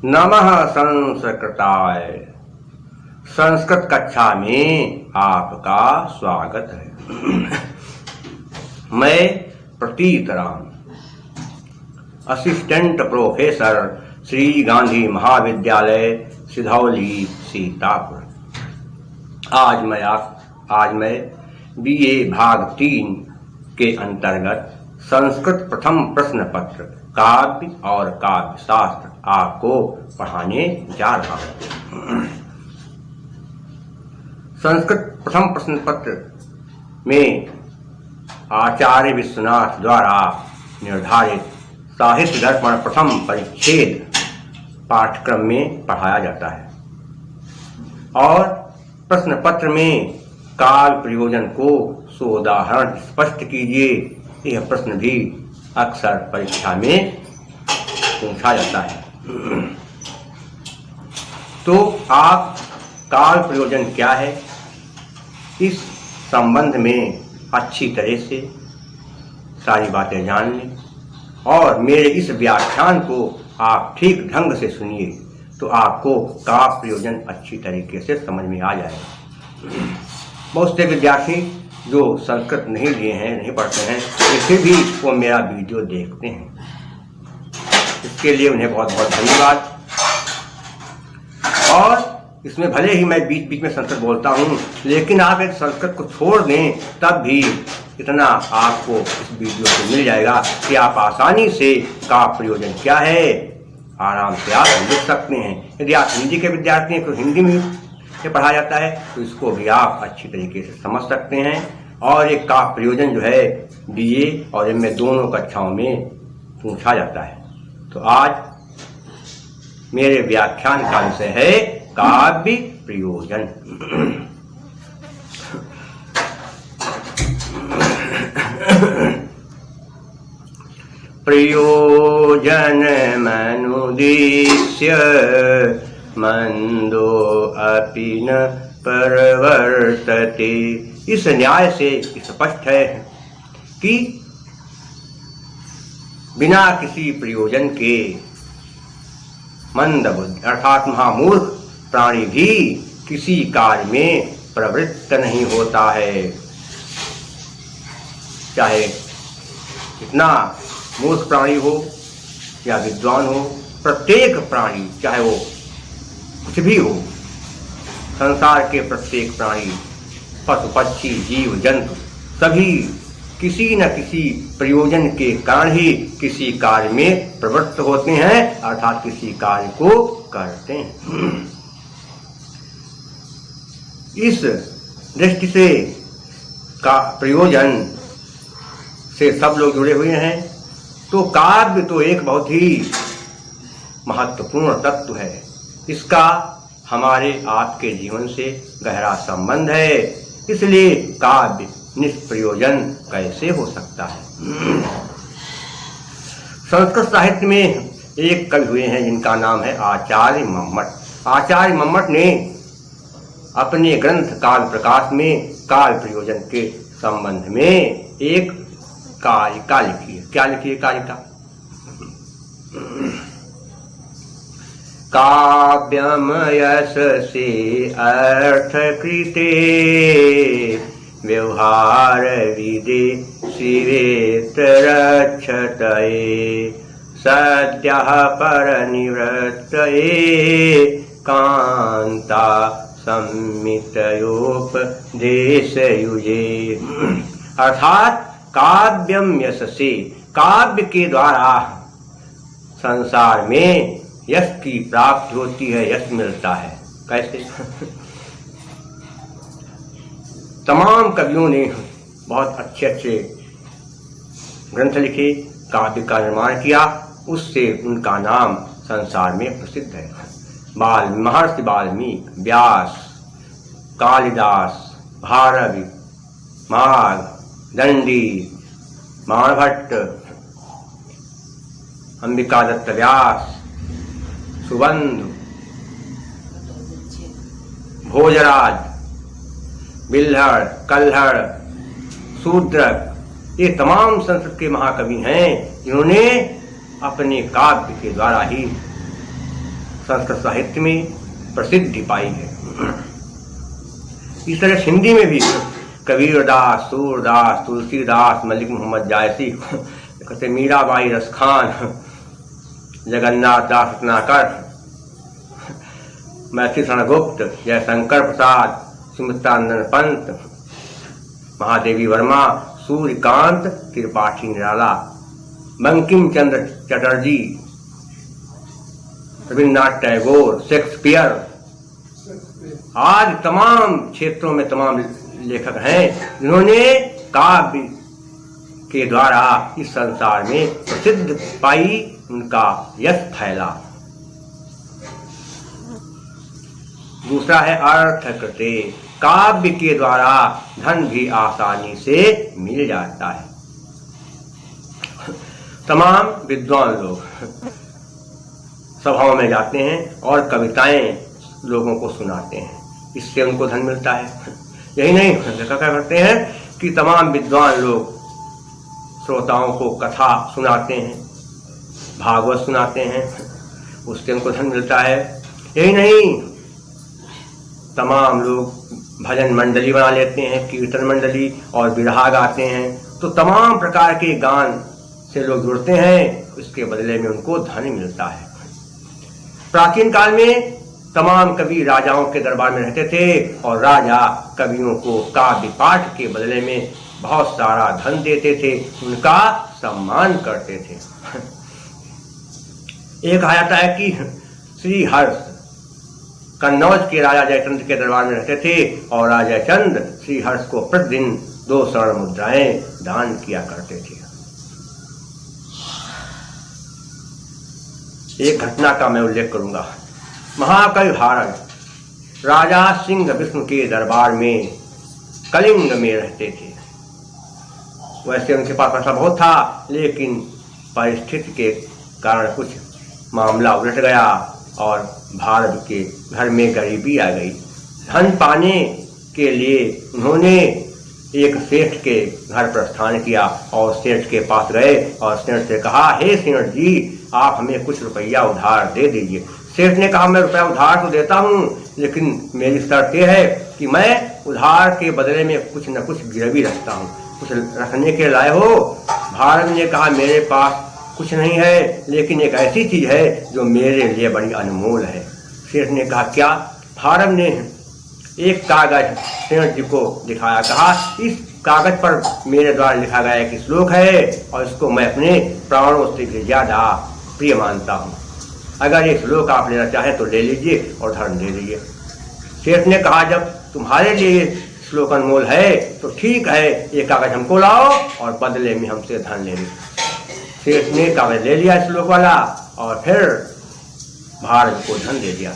नमः संस्कृताय। संस्कृत कक्षा में आपका स्वागत है। मैं प्रतीत राम, असिस्टेंट प्रोफेसर, श्री गांधी महाविद्यालय, सिधौली, सीतापुर। आज मैं BA भाग 3 के अंतर्गत संस्कृत प्रथम प्रश्न पत्र काव्य और काव्य शास्त्र आपको पढ़ाने जा रहा हूँ। संस्कृत प्रथम प्रश्न पत्र में आचार्य विश्वनाथ द्वारा निर्धारित साहित्य दर्पण प्रथम परिच्छेद पाठ्यक्रम में पढ़ाया जाता है और प्रश्न पत्र में काव्य प्रयोजन को सोदाहरण स्पष्ट कीजिए, यह प्रश्न भी अक्सर परीक्षा में पूछा जाता है। तो आप काव्य प्रयोजन क्या है, इस संबंध में अच्छी तरह से सारी बातें जान लें और मेरे इस व्याख्यान को आप ठीक ढंग से सुनिए तो आपको काव्य प्रयोजन अच्छी तरीके से समझ में आ जाएगा। बहुत से विद्यार्थी जो संस्कृत नहीं लिए हैं, नहीं पढ़ते हैं, ऐसे भी वो मेरा वीडियो देखते हैं, इसके लिए उन्हें बहुत बहुत धन्यवाद। और इसमें भले ही मैं बीच बीच में संस्कृत बोलता हूँ, लेकिन आप एक संस्कृत को छोड़ दें तब भी इतना आपको इस वीडियो से मिल जाएगा कि आप आसानी से काव्य प्रयोजन क्या है आराम से आप लिख सकते हैं। यदि आप हिंदी के विद्यार्थी हैं तो हिंदी में पढ़ाया जाता है तो इसको भी आप अच्छी तरीके से समझ सकते हैं। और एक काव्य प्रयोजन जो है BA और MA दोनों कक्षाओं में पूछा जाता है। तो आज मेरे व्याख्यान का विषय है काव्य प्रयोजन। प्रयोजन मनुदेश्य मंदो अपि न परवर्तते। इस न्याय से स्पष्ट है कि बिना किसी प्रयोजन के मंदबुद्धि अर्थात महामूर्ख प्राणी भी किसी कार्य में प्रवृत्त नहीं होता है। चाहे इतना मूर्ख प्राणी हो या विद्वान हो, प्रत्येक प्राणी चाहे वो कुछ भी हो, संसार के प्रत्येक प्राणी, पशु पक्षी जीव जंतु सभी किसी न किसी प्रयोजन के कारण ही किसी कार्य में प्रवृत्त होते हैं, अर्थात किसी कार्य को करते हैं। इस दृष्टि से का प्रयोजन से सब लोग जुड़े हुए हैं। तो काव्य तो एक बहुत ही महत्वपूर्ण तत्व है, इसका हमारे आपके जीवन से गहरा संबंध है, इसलिए काव्य निष्प्रयोजन कैसे हो सकता है। संस्कृत साहित्य में एक कवि हुए हैं जिनका नाम है आचार्य मम्मट। आचार्य मम्मट ने अपने ग्रंथ काव्य प्रकाश में काव्य प्रयोजन के संबंध में एक कारिका लिखी है। क्या लिखी है कारिका? काव्यम यशसे अर्थकृते व्यवहार विदे शिवेत्र रक्षतये सद्यः परनिवृत्तये कांता संमितयोपदेशयुजे। अर्थात काव्यम यशसे, काव्य के द्वारा संसार में यश की प्राप्ति होती है, यश मिलता है। कैसे? तमाम कवियों ने बहुत अच्छे अच्छे ग्रंथ लिखे, काव्य का निर्माण किया, उससे उनका नाम संसार में प्रसिद्ध है। महर्षि वाल्मीकि, व्यास, कालिदास, भारवी, माघ, दंडी, माणभट्ट, अंबिका दत्त व्यास, सुबंधु, भोजराज, बिल्हड़, कल्हड़, शूद्रक, ये तमाम संस्कृत के महाकवि हैं जिन्होंने अपने काव्य के द्वारा ही संस्कृत साहित्य में प्रसिद्धि पाई है। इस तरह हिंदी में भी कबीरदास, सूरदास, तुलसीदास, मलिक मोहम्मद जायसी, कहते मीराबाई, रसखान, जगन्नाथ दास रत्नाकर, मैथिली शरण गुप्त, जयशंकर प्रसाद, सुमित्रानंद पंत, महादेवी वर्मा, सूर्यकांत त्रिपाठी निराला, बंकिम चंद्र चटर्जी, रविन्द्रनाथ टैगोर, शेक्सपियर, आज तमाम क्षेत्रों में तमाम लेखक हैं जिन्होंने काव्य के द्वारा इस संसार में प्रसिद्ध पाई, उनका यश फैला। दूसरा है अर्थकृते, काव्य के द्वारा धन भी आसानी से मिल जाता है। तमाम विद्वान लोग सभाओं में जाते हैं और कविताएं लोगों को सुनाते हैं, इससे उनको धन मिलता है। यही नहीं, क्या करते हैं कि तमाम विद्वान लोग श्रोताओं को कथा सुनाते हैं, भागवत सुनाते हैं, उससे उनको धन मिलता है। यही नहीं, तमाम लोग भजन मंडली बना लेते हैं, कीर्तन मंडली, और बिरहा गाते हैं, तो तमाम प्रकार के गान से लोग जुड़ते हैं, उसके बदले में उनको धन मिलता है। प्राचीन काल में तमाम कवि राजाओं के दरबार में रहते थे और राजा कवियों को काव्य पाठ के बदले में बहुत सारा धन देते थे, उनका सम्मान करते थे। एक कहा जाता है कि श्री हर्ष कन्नौज के राजा जयचंद के दरबार में रहते थे और राजा जयचंद श्री हर्ष को प्रतिदिन 2 स्वर्ण मुद्राएं दान किया करते थे। एक घटना का मैं उल्लेख करूंगा। महाकवि भारत राजा सिंह विष्णु के दरबार में कलिंग में रहते थे। वैसे उनके पास पैसा बहुत था, लेकिन परिस्थिति के कारण कुछ मामला उलट गया और भारत के घर में गरीबी आ गई। धन पाने के लिए उन्होंने एक सेठ के घर प्रस्थान किया और सेठ के पास गए और सेठ से कहा, हे सेठ जी, आप हमें कुछ रुपया उधार दे दीजिए। सेठ ने कहा, मैं रुपया उधार तो देता हूँ, लेकिन मेरी शर्त यह है कि मैं उधार के बदले में कुछ न कुछ गिरवी रखता हूँ, कुछ रखने के लाए हो। भारत ने कहा, मेरे पास कुछ नहीं है, लेकिन एक ऐसी चीज है जो मेरे लिए बड़ी अनमोल है। सेठ ने कहा, क्या? भारत ने एक कागज सेठ जी को दिखाया, कहा, इस कागज पर मेरे द्वारा लिखा गया एक श्लोक है और इसको मैं अपने प्राणों से भी ज्यादा प्रिय मानता हूँ। अगर ये श्लोक आप लेना चाहें तो ले लीजिए और धन दे दीजिए। सेठ ने कहा, जब तुम्हारे लिए श्लोक अनमोल है तो ठीक है, ये कागज हमको लाओ और बदले में हमसे धन ले लो। सेठ ने कागज ले लिया श्लोक वाला और फिर भारत को धन दे दिया।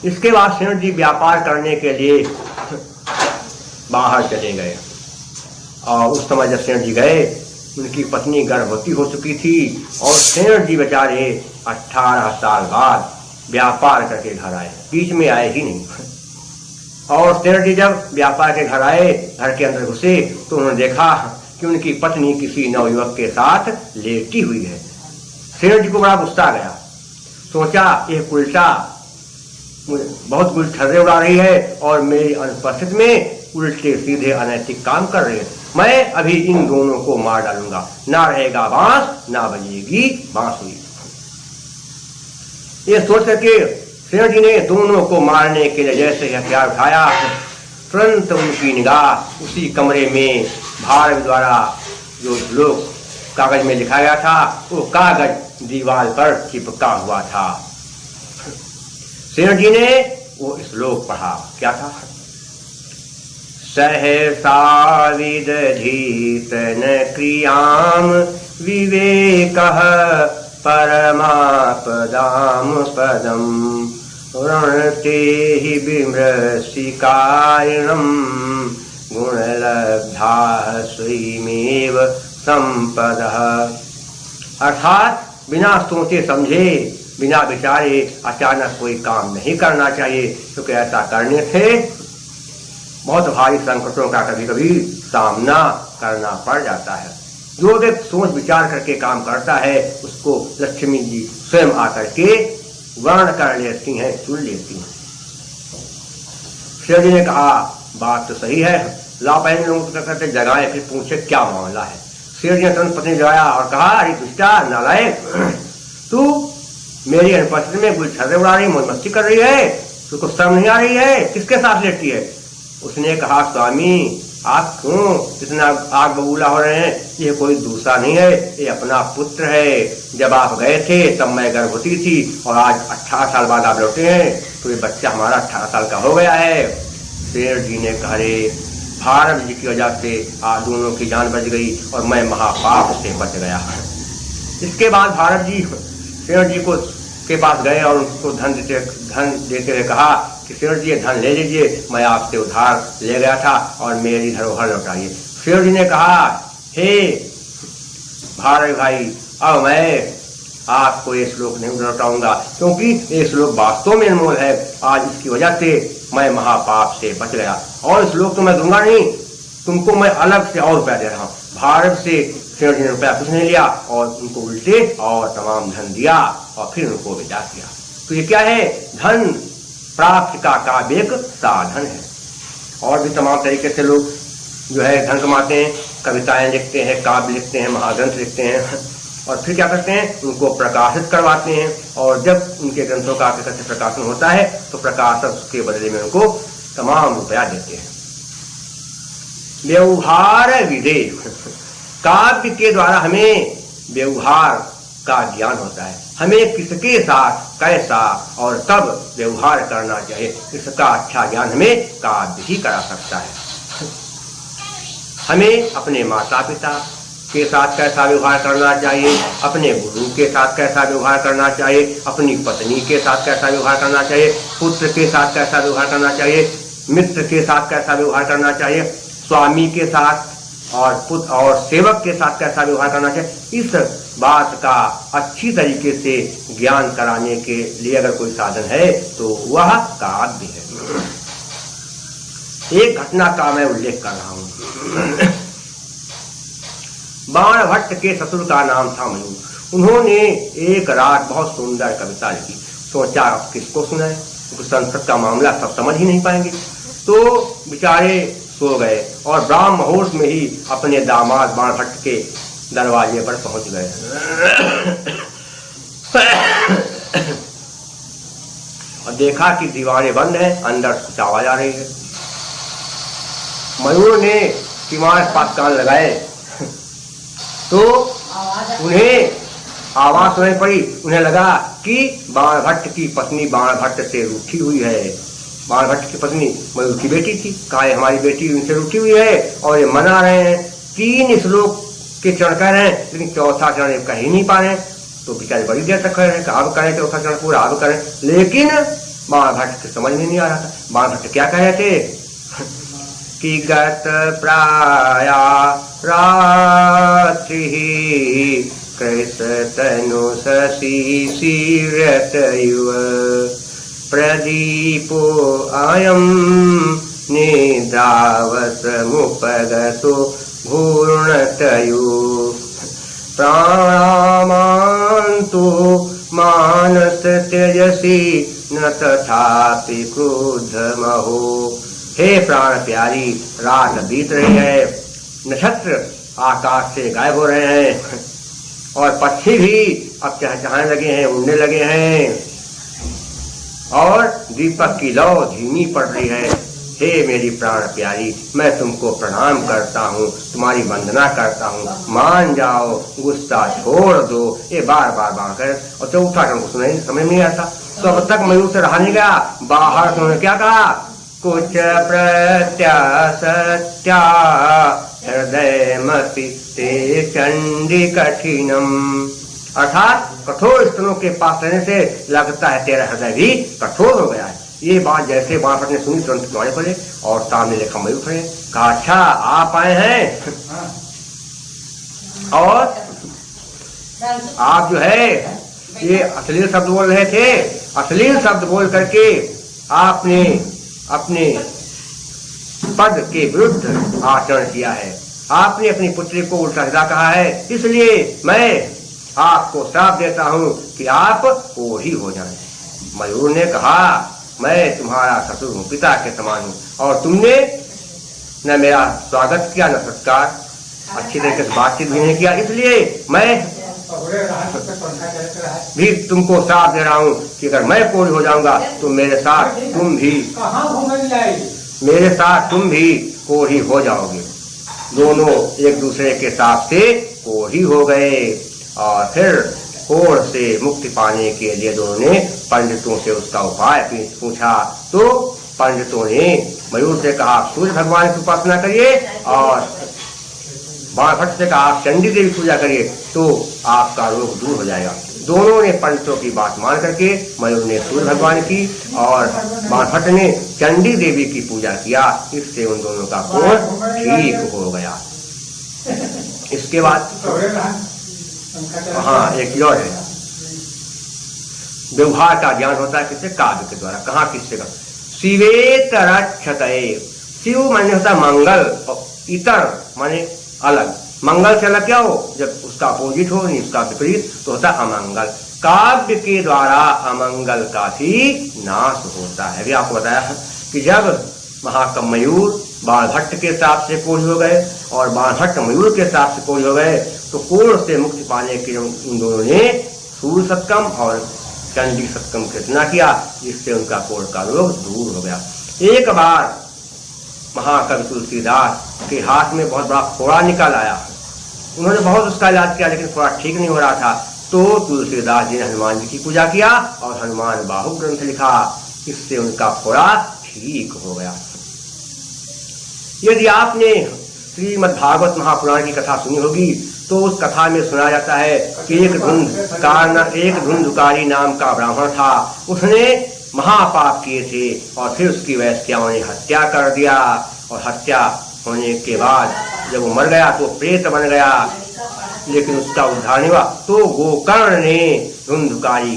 इसके बाद सेठ जी व्यापार करने के लिए बाहर चले गए और उस समय जब सेठ जी गए, उनकी पत्नी गर्भवती हो चुकी थी और सेठ जी बेचारे 18 साल बाद व्यापार करके घर आए, बीच में आए ही नहीं। और सेठ जी जब व्यापार के घर आए, घर के अंदर घुसे तो उन्होंने देखा कि उनकी पत्नी किसी नवयुवक के साथ लेटी हुई है। सेठ जी को बड़ा गुस्सा गया, सोचा ये उल्टा बहुत गुलछर्रे उड़ा रही है और मेरी अनुपस्थिति में उल्टे सीधे अनैतिक काम कर रही है। मैं अभी इन दोनों को मार डालूंगा, ना रहेगा बांस ना बजेगी बांसुरी। ये सोच करके सेठ जी ने दोनों को मारने के लिए जैसे ही हथियार उठाया, तुरंत उनकी निगाह उसी कमरे में भारत द्वारा जो श्लोक कागज में लिखा गया था, वो कागज दीवार पर चिपका हुआ था। सेठ जी ने वो श्लोक पढ़ा, क्या था? सहसा विदधीत न क्रियाम विवेकः परमापदाम पदम रणते हि विमृशिकारिणम् गुणलब्धा स्वयमेव संपदः। अर्थात बिना सोचे समझे, बिना विचारे अचानक कोई काम नहीं करना चाहिए, क्योंकि ऐसा करने से बहुत भारी संकटों का कभी कभी सामना करना पड़ जाता है। जो व्यक्ति सोच विचार करके काम करता है, उसको लक्ष्मी जी स्वयं आकर के वर्ण कर लेती हैं, चुन लेती हैं। शेर जी ने कहा बात तो सही है, ला पहले लोग करते जगाए, फिर पूछे क्या मामला है। शेर जी ने तुरंत पत्नी जगाया और कहा, अरे दुष्टा नालायक, तू मेरी अनुपस्थिति में गुलछर्रे उड़ा रही, मौज मस्ती कर रही है, तुझको शर्म नहीं आ रही है, किसके साथ लेटती है? उसने कहा, स्वामी आप क्यों इतना आग बबूला हो रहे हैं? ये कोई दूसरा नहीं है, ये अपना पुत्र है। जब आप गए थे तब मैं गर्भवती थी और आज 18 साल बाद आप लौटे हैं, तो ये बच्चा हमारा 18 साल का हो गया है। शेर जी ने कहा, भारत जी की वजह से आप दोनों की जान बच गई और मैं महापाप से बच गया। इसके बाद भारत जी शेर जी को के पास गए और उनको धन देते हुए कहा कि शेर जी ये धन ले लीजिए, मैं आपसे उधार ले गया था और मेरी धरोहर लौटाइए। शेर जी ने कहा, हे भारत भाई, अब मैं आपको ये श्लोक नहीं लौटाऊंगा, क्योंकि ये श्लोक वास्तव में अनमोल है। आज इसकी वजह से मैं महापाप से बच गया, और श्लोक तो मैं दूंगा नहीं, तुमको मैं अलग से और रुपया दे रहा हूँ। भारत से शेर जी ने रुपया कुछ नहीं लिया और उनको उल्टे और तमाम धन दिया और फिर उनको विदा किया। तो ये क्या है? धन प्राप्ति का एक साधन है। और भी तमाम तरीके से लोग जो है धन कमाते हैं, कविताएं लिखते हैं, काव्य लिखते हैं, महाग्रंथ लिखते हैं, और फिर क्या करते हैं, उनको प्रकाशित करवाते हैं। और जब उनके ग्रंथों का आखिर से प्रकाशन होता है तो प्रकाशक के बदले में उनको तमाम रुपया देते हैं। व्यवहार विधेय, काव्य के द्वारा हमें व्यवहार का ज्ञान होता है, हमें किसके साथ कैसा और कब व्यवहार करना चाहिए, इसका अच्छा ज्ञान हमें काव्य ही करा सकता है। हमें अपने माता पिता के साथ कैसा व्यवहार करना चाहिए, अपने गुरु के साथ कैसा व्यवहार करना चाहिए, अपनी पत्नी के साथ कैसा व्यवहार करना चाहिए, पुत्र के साथ कैसा व्यवहार करना चाहिए, मित्र के साथ कैसा व्यवहार करना चाहिए, स्वामी के साथ और पुत्र और सेवक के साथ कैसा व्यवहार करना चाहिए, इस बात का अच्छी तरीके से ज्ञान कराने के लिए अगर कोई साधन है तो वह काव्य है। एक घटना का मैं उल्लेख कर रहा हूँ। बाणभट्ट के ससुर का नाम था मयूर। उन्होंने एक रात बहुत सुंदर कविता लिखी। सोचा किसको सुनाए, क्योंकि संसद का मामला सब समझ ही नहीं पाएंगे। तो बेचारे सो गए और ब्राह्म मुहूर्त में ही अपने दामाद बाणभट्ट के दरवाजे पर पहुंच गए। और देखा कि दीवारें बंद हैं, अंदर कुछ आवाज आ रही है। मयूर ने दीवार पास कान लगाए तो उन्हें आवाज सुनाई पड़ी। उन्हें लगा कि बाणभट्ट की पत्नी बाणभट्ट से रूठी हुई है। बाणभट्ट की पत्नी मयूर की बेटी थी। कहा हमारी बेटी उनसे रूठी हुई है और ये मना रहे हैं। 3 श्लोक के चरण कह रहे हैं, लेकिन चौथा चरण कह ही नहीं पा रहे। तो बेचारे बड़ी देर तक कह रहे हैं, अब करें चौथा चरण पूरा अब करें, लेकिन बाणभट्ट के समझ में नहीं आ रहा था। बाणभट्ट क्या कह रहे थे कि गत प्राया रात्रि कृतनु शशि शिरतयुव प्रदीपो अयं निद्रावसमुपगतो भूर्णतयो प्राणामान्तु मानस तेजसी न तथापि क्रोधमहो। हे प्राण प्यारी, रात बीत रही है, नक्षत्र आकाश से गायब हो रहे हैं और पक्षी भी अब चहचहाने लगे हैं, उड़ने लगे हैं और दीपक की लौ धीमी पड़ रही है। हे मेरी प्राण प्यारी, मैं तुमको प्रणाम करता हूँ, तुम्हारी वंदना करता हूँ, मान जाओ, गुस्सा छोड़ दो। ये बार बार बार कर और चौथा को सुनाई समझ नहीं आता। तो अब तक मयूर से रहा नहीं गया। बाहर से उन्होंने क्या कहा, कुछ प्रत्यासत्या हृदयमपि ते चंडी कठिनम। अर्थात कठोर स्तनों के पास रहने से लगता है तेरा हृदय भी कठोर हो गया है। ये बात जैसे बाणभट्ट ने सुनी तुरंत दौड़े पड़े और सामने देखा मयूर खड़े। कहा अच्छा आप आए हैं और आप जो है ये अश्लील शब्द बोल रहे थे। अश्लील शब्द बोल करके आपने अपने पद के विरुद्ध आचरण किया है। आपने अपनी पुत्री को उल्टा सीधा कहा है, इसलिए मैं आपको श्राप देता हूं कि आप कोढ़ी हो जाएं। मयूर ने कहा, मैं तुम्हारा ससुर हूँ, पिता के समान हूँ, और तुमने न मेरा स्वागत किया न सत्कार, अच्छी तरीके से बातचीत भी नहीं किया, इसलिए मैं भी तुमको साथ दे रहा हूँ कि अगर मैं कोढ़ी हो जाऊंगा तो मेरे साथ तुम भी कोढ़ी हो जाओगे। दोनों एक दूसरे के साथ से कोढ़ी हो गए और फिर कोढ़ से मुक्ति पाने के लिए दोनों ने पंडितों से उसका उपाय पूछा। तो पंडितों ने मयूर से कहा सूर्य भगवान की उपासना करिए, और बाणभट्ट से कहा आप चंडी देवी पूजा करिए तो आपका रोग दूर हो जाएगा। दोनों ने पंडितों की बात मान करके मयूर ने सूर्य भगवान की और बाणभट्ट ने चंडी देवी की पूजा किया, इससे उन दोनों का कोढ़ ठीक हो गया। इसके बाद हाँ एक और है, व्यवहार का ज्ञान होता है किससे? काव्य के द्वारा। कहाँ किससे का? शिवेतरक्षतये, शिव माने होता है मंगल, और इतर माने अलग। मंगल से अलग क्या हो? जब उसका अपोजिट हो, नहीं उसका विपरीत, तो होता है अमंगल। काव्य के द्वारा अमंगल का भी नाश होता है। अभी आपको बताया कि जब महाकवि मयूर बाणभट्ट के साथ से कोढ़ी हो गए और बाणभट्ट मयूर के साथ से कोढ़ी हो गए, तो कोढ़ से मुक्ति पाने के उन दोनों ने सूर्य सत्कम और चंडी सत्कम की रचना किया, जिससे उनका कोढ़ का रोग दूर हो गया। एक बार महाकवि तुलसीदास के हाथ में बहुत बड़ा फोड़ा निकल आया। उन्होंने बहुत उसका इलाज किया, लेकिन फोड़ा ठीक नहीं हो रहा था। तो तुलसीदास जी ने हनुमान जी की पूजा किया और हनुमान बाहु ग्रंथ लिखा, इससे उनका फोड़ा ठीक हो गया। यदि आपने श्रीमद् भागवत महापुराण की कथा सुनी होगी तो उस कथा में सुना जाता है कि एक धुंधुकारी नाम का ब्राह्मण था। उसने महापाप किए थे और फिर उसकी वैश्याओं ने हत्या कर दिया, और हत्या होने के बाद जब वो मर गया तो प्रेत बन गया, लेकिन उसका उद्धार नहीं हुआ। तो गोकर्ण ने धुंधुकारी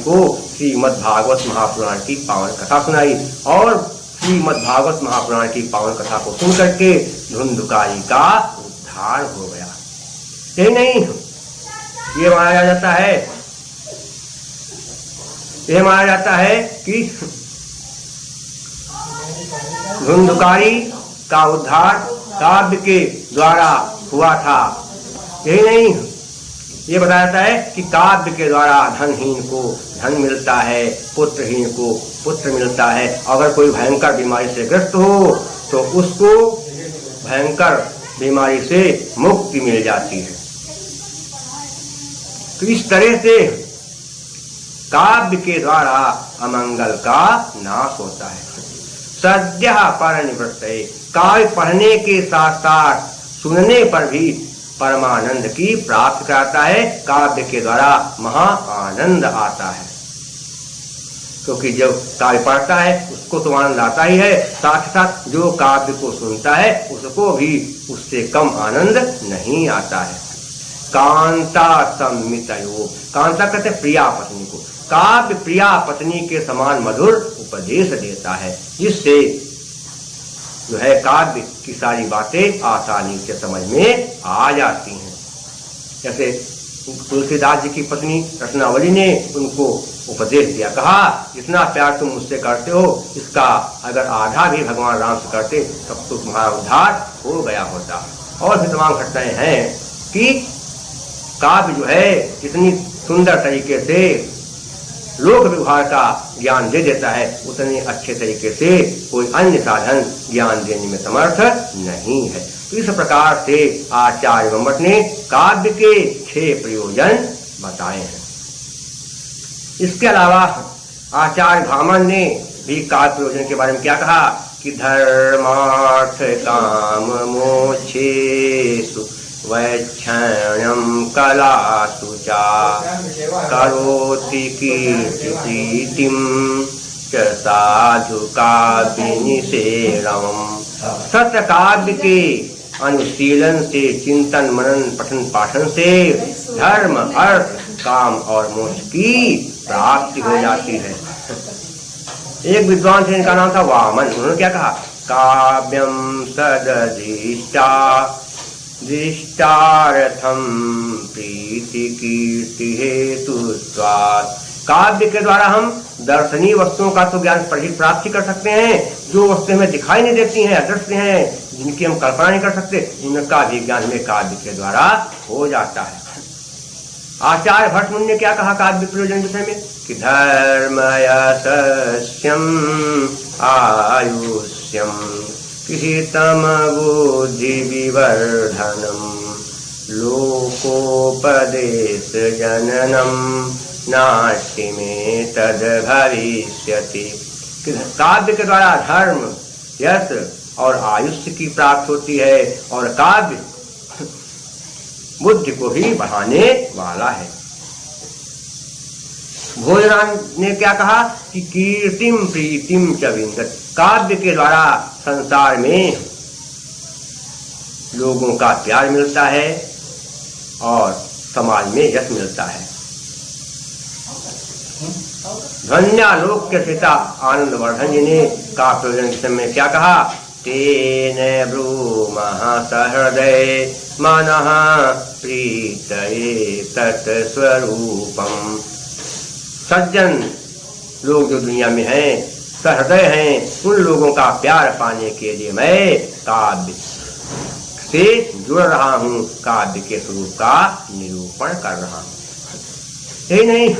को श्रीमद् भागवत महापुराण की पावन कथा सुनाई, और श्रीमद् भागवत महापुराण की पावन कथा को सुन करके धुंधुकारी का उद्धार हो गया। यही नहीं, ये माना जाता है कि धुंधुकारी का उद्धार काव्य के द्वारा हुआ था। यही नहीं, ये बताया जाता है कि काव्य के द्वारा धनहीन को धन मिलता है, पुत्रहीन को पुत्र मिलता है। अगर कोई भयंकर बीमारी से ग्रस्त हो तो उसको भयंकर बीमारी से मुक्ति मिल जाती है। तो इस तरह से काव्य के द्वारा अमंगल का नाश होता है। सद्य पर निवृत्त, काव्य पढ़ने के साथ साथ सुनने पर भी परमानंद की प्राप्ति कराता है। काव्य के द्वारा महा आनंद आता है, क्योंकि जो काव्य पढ़ता है उसको तो आनंद आता ही है, साथ साथ जो काव्य को सुनता है उसको भी उससे कम आनंद नहीं आता है। कांता सम्मितयो, कांता कहते प्रिया पत्नी को। काव्य प्रिया पत्नी के समान मधुर उपदेश देता है, जिससे जो है काव्य की सारी बातें आसानी से समझ में आ जाती हैं। जैसे तुलसीदास जी की पत्नी रत्नावली ने उनको उपदेश दिया, कहा जितना प्यार तुम मुझसे करते हो इसका अगर आधा भी भगवान राम से करते तब तो तुम्हारा उद्धार हो गया होता। और भी तमाम घटनाएं हैं कि काव्य जो है इतनी सुंदर तरीके से लोक व्यवहार का ज्ञान दे देता है, उतने अच्छे तरीके से कोई अन्य साधन ज्ञान देने में समर्थ नहीं है। तो इस प्रकार से आचार्य ब्रह्मभट्ट ने काव्य के 6 प्रयोजन बताए हैं। इसके अलावा आचार्य भामन ने भी काव्य प्रयोजन के बारे में क्या कहा कि धर्मार्थ काम मोक्षेषु वैक्षण्यं कलासु च करोति कीर्तिप्रीतिं च साधु काव्य निषेधम्। सत्य काव्य के अनुशीलन से, चिंतन मनन पठन पाठन से धर्म अर्थ काम और मोक्ष की प्राप्ति हो जाती है। एक विद्वान थे, इनका नाम था वामन। उन्होंने क्या कहा, काव्यम सदधिष्ठा दृष्टार्थम प्रीति कीर्ति हेतुत्वात् काव्य के द्वारा हम दर्शनीय वस्तुओं का तो ज्ञान प्राप्त कर सकते हैं, जो वस्तुएं हमें दिखाई नहीं देती हैं, अदृश्य हैं, जिनकी हम कल्पना नहीं कर सकते, उनका भी ज्ञान हमें काव्य के द्वारा हो जाता है। आचार्य भट्ट मुनि ने क्या कहा काव्य प्रयोजन विषय में कि धर्मयशस्यम आयुष्यम कृतम बुद्धि विवर्धनम लोकोपदेश जननम नास्ति में तद भविष्यति। काव्य के द्वारा धर्म, यश और आयुष्य की प्राप्ति होती है, और काव्य बुद्धि को भी बढ़ाने वाला है। भोजराम ने क्या कहा कि कीर्तिम प्रीतिम च विन्दति। काव्य के द्वारा संसार में लोगों का प्यार मिलता है और समाज में यश मिलता है। धन्यालोक्य सीता आनंदवर्धन जी ने का प्रयोजन में क्या कहा, तेन ब्रूमः सहृदय मनः प्रीतये तत्स्वरूपम्। सज्जन लोग जो दुनिया में हैं, सहृदय हैं, उन लोगों का प्यार पाने के लिए मैं काव्य से जुड़ रहा हूँ, काव्य के स्वरूप का निरूपण कर रहा हूँ। यही नहीं,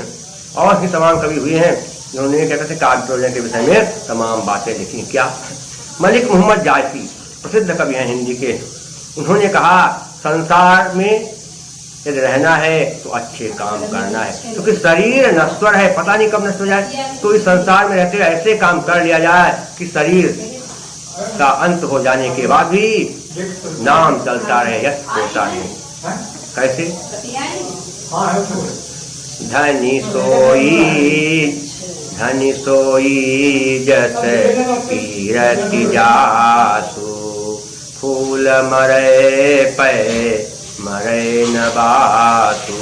और भी तमाम कवि हुए हैं जिन्होंने क्या कहते काव्य प्रयोजन के विषय में तमाम बातें लिखी। क्या मलिक मोहम्मद जायसी प्रसिद्ध कवि हैं हिंदी के, उन्होंने कहा संसार में यदि रहना है तो अच्छे काम करना है, क्योंकि शरीर नश्वर है, पता नहीं कब नष्ट हो जाए। तो इस संसार में रहते हुए ऐसे काम कर लिया जाए कि शरीर का अंत हो जाने के बाद भी नाम चलता रहे, यश होता रहे। कैसे? धनी सोई जस कीरति जासु, फूल मरे पे मरे न बासु।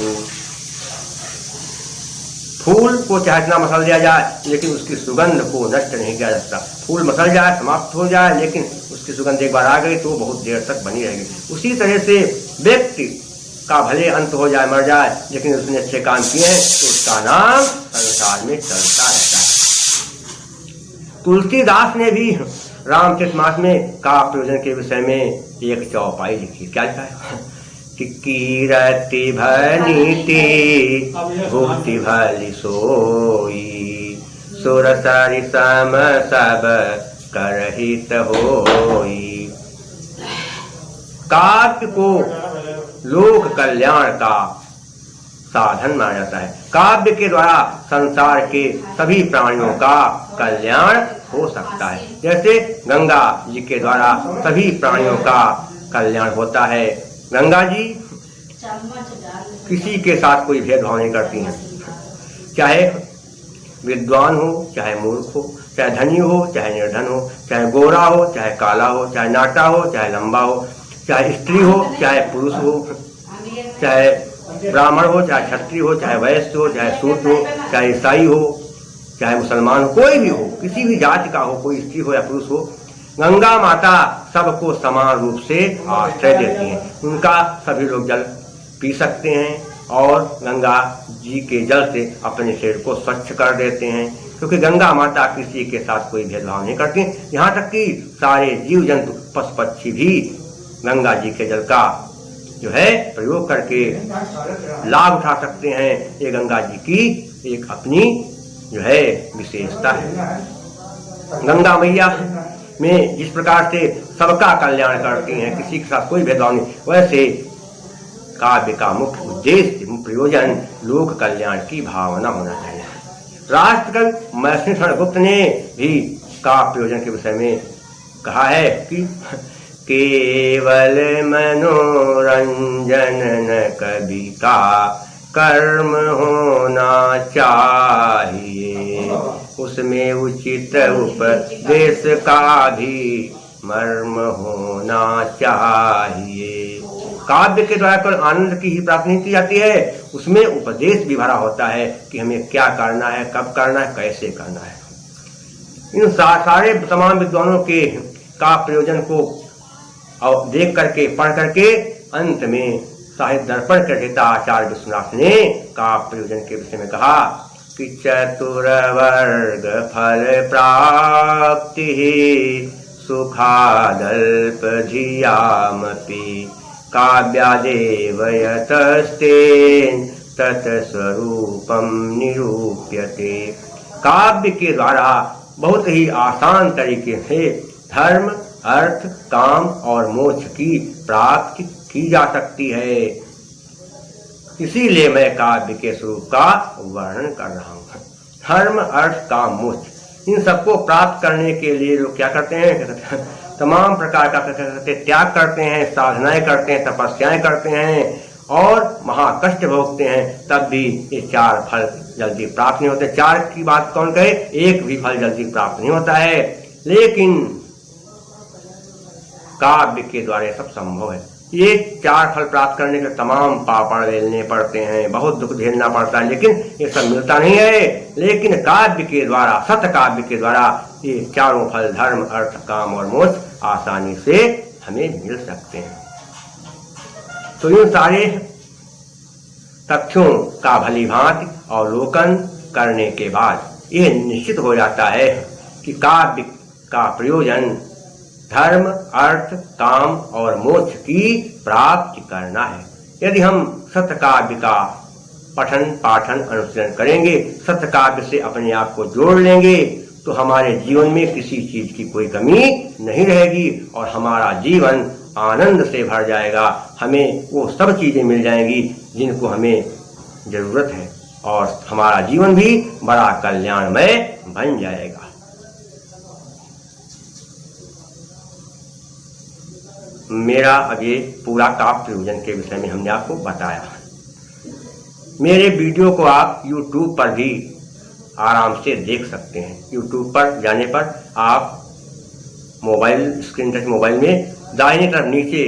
फूल को चाहे इतना मसल दिया जाए लेकिन उसकी सुगंध को नष्ट नहीं किया जा सकता। फूल मसल जाए, समाप्त हो जाए, लेकिन उसकी सुगंध एक बार आ गई तो बहुत देर तक बनी रहेगी। उसी तरह से व्यक्ति का भले अंत हो जाए, मर जाए, लेकिन उसने अच्छे काम किए हैं तो उसका नाम संसार में चलता रहता है। तुलसीदास ने भी रामचरितमानस में का प्रयोजन के विषय में एक चौपाई लिखी। क्या लिखा है कि कीरति भनीति भुक्ति भली सोई, सुर सरि सम सब करहित होई। काव्य को लोक कल्याण का साधन माना जाता है। काव्य के द्वारा संसार के सभी प्राणियों का कल्याण हो सकता है। जैसे गंगा जी के द्वारा सभी प्राणियों का कल्याण होता है। गंगा जी किसी के साथ कोई भेदभाव नहीं करती हैं, चाहे विद्वान हो, चाहे मूर्ख हो, चाहे धनी हो, चाहे निर्धन हो, चाहे गोरा हो, चाहे काला हो, चाहे नाटा हो, चाहे लंबा हो, चाहे स्त्री हो, चाहे पुरुष हो, चाहे ब्राह्मण हो, चाहे क्षत्रिय हो, चाहे वैश्य हो, चाहे शूद्र हो, चाहे ईसाई हो, चाहे मुसलमान हो, कोई भी हो, किसी भी जाति का हो, कोई स्त्री हो या पुरुष हो, गंगा माता सबको समान रूप से आश्रय देती हैं। उनका सभी लोग जल पी सकते हैं और गंगा जी के जल से अपने शरीर को स्वच्छ कर देते हैं, क्योंकि गंगा माता किसी के साथ कोई भेदभाव नहीं करती। यहाँ तक कि सारे जीव जंतु पशु पक्षी भी गंगा जी के जल का जो है प्रयोग करके लाभ उठा सकते हैं। ये गंगा जी की एक अपनी जो है विशेषता है। गंगा मैया में जिस प्रकार से सबका कल्याण करती हैं, किसी के साथ कोई भेदभाव नहीं, वैसे काव्य का मुख्य उद्देश्य प्रयोजन लोक कल्याण की भावना होना चाहिए। राष्ट्रकवि महर्षि गुप्त ने भी काव्य प्रयोजन के विषय में कहा है कि केवल मनोरंजन न कवि का कर्म होना चाहिए, उसमें उचित उपदेश का भी मर्म होना चाहिए। काव्य के द्वारा केवल आनंद की ही प्राप्ति नहीं की जाती है, उसमें उपदेश भी भरा होता है कि हमें क्या करना है, कब करना है, कैसे करना है। इन सारे तमाम विद्वानों के का प्रयोजन को देख करके पढ़ करके अंत में साहित्य दर्पण के रचयिता आचार्य विश्वनाथ ने का प्रयोजन के विषय में कहा कि चतुर्वर्ग फल प्राप्ति सुखादल्प धियामपि काव्यादेव यतस्तेन तत्स्वरूपम निरूप्यते। काव्य के द्वारा बहुत ही आसान तरीके से धर्म, अर्थ, काम और मोक्ष की प्राप्ति की जा सकती है। इसीलिए मैं काव्य के स्वरूप का वर्णन कर रहा हूँ। धर्म, अर्थ, काम, मोक्ष इन सबको प्राप्त करने के लिए लोग क्या करते हैं, तमाम प्रकार का त्याग करते हैं, साधनाएं करते हैं, तपस्याएं करते हैं और महाकष्ट भोगते हैं, तब भी ये चार फल जल्दी प्राप्त नहीं होते। चार की बात कौन कहे, एक भी फल जल्दी प्राप्त नहीं होता है, लेकिन काव्य के द्वारा ये सब संभव है। ये चार फल प्राप्त करने के तमाम पापड़ बेलने पड़ते हैं, बहुत दुख झेलना पड़ता है, लेकिन ये सब मिलता नहीं है। लेकिन काव्य के द्वारा, सत काव्य के द्वारा ये चारों फल धर्म, अर्थ, काम और मोक्ष आसानी से हमें मिल सकते हैं। तो इन सारे तथ्यों का भलीभांति अवलोकन करने के बाद यह निश्चित हो जाता है कि काव्य का प्रयोजन धर्म, अर्थ, काम और मोक्ष की प्राप्ति करना है। यदि हम सत्यकाव्य का पठन, पाठन, अनुसरण करेंगे, सत्यकाव्य से अपने आप को जोड़ लेंगे, तो हमारे जीवन में किसी चीज की कोई कमी नहीं रहेगी और हमारा जीवन आनंद से भर जाएगा। हमें वो सब चीजें मिल जाएंगी जिनको हमें जरूरत है और हमारा जीवन भी बड़ा कल्याणमय बन जाएगा। मेरा अब ये पूरा काव्य प्रयोजन के विषय में हमने आपको बताया। मेरे वीडियो को आप YouTube पर भी आराम से देख सकते हैं। YouTube पर जाने पर आप मोबाइल स्क्रीन टच मोबाइल में दाहिने तरफ नीचे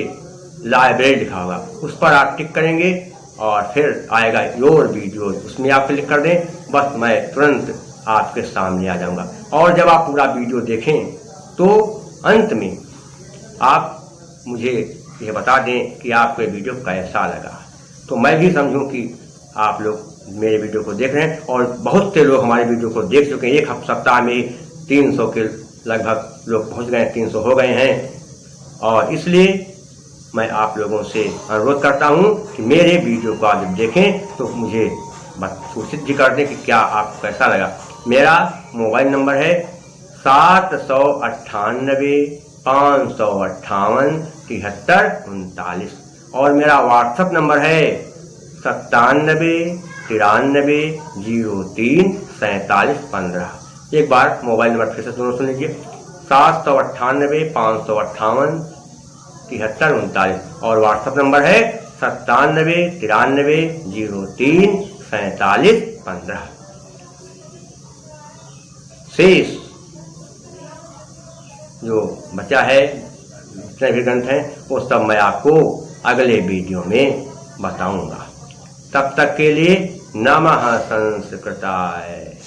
लाइब्रेरी लिखा होगा, उस पर आप टिक करेंगे और फिर आएगा योर वीडियो, उसमें आप क्लिक कर दें, बस मैं तुरंत आपके सामने आ जाऊंगा। और जब आप पूरा वीडियो देखें तो अंत में आप मुझे ये बता दें कि आपको ये वीडियो कैसा लगा, तो मैं भी समझूं कि आप लोग मेरे वीडियो को देख रहे हैं। और बहुत से लोग हमारे वीडियो को देख चुके हैं। एक सप्ताह में 300 के लगभग लोग पहुंच गए, 300 हो गए हैं। और इसलिए मैं आप लोगों से अनुरोध करता हूं कि मेरे वीडियो को आप जब देखें तो मुझे सूचित भी कर दें कि क्या आपको कैसा लगा। मेरा मोबाइल नंबर है 798 558 7339 और मेरा व्हाट्सएप नंबर है 97 93 03 47 15। एक बार मोबाइल नंबर फिर से दोनों सुन लीजिए, 798 558 7339 और व्हाट्सएप नंबर है 97 93 03 47 15। शेष जो बचा है, जितने भी ग्रंथ हैं, वो सब मैं आपको अगले वीडियो में बताऊंगा। तब तक के लिए नमः संस्कृताय।